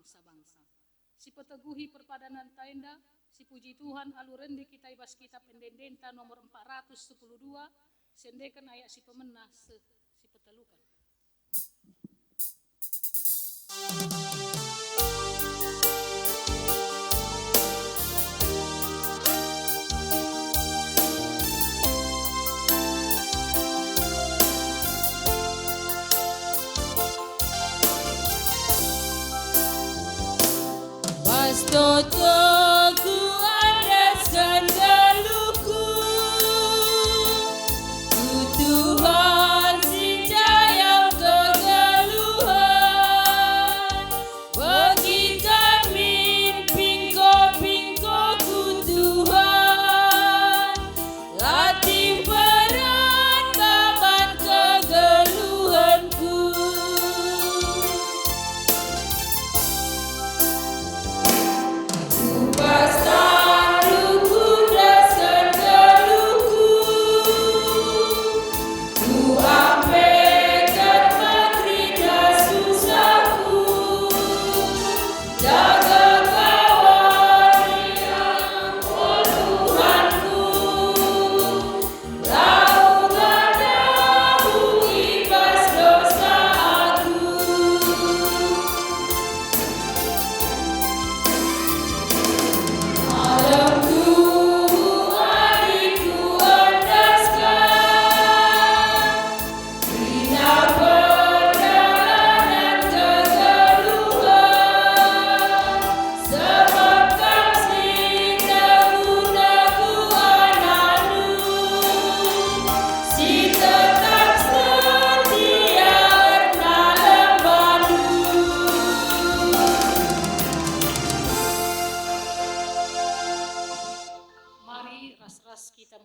bangsa-bangsa. Si peteguhi perpadanan tenda, si puji Tuhan alurendi kita ibas kitab pendendenta nomor 412, sendekan ayat si pemenah si petelukan. Pastoku andaskan geluhku, ku Tuhan sinjaya kegeluhan, bagikan pingko ku Tuhan, latih perangkapan kegeluhanku. Ras-ras kita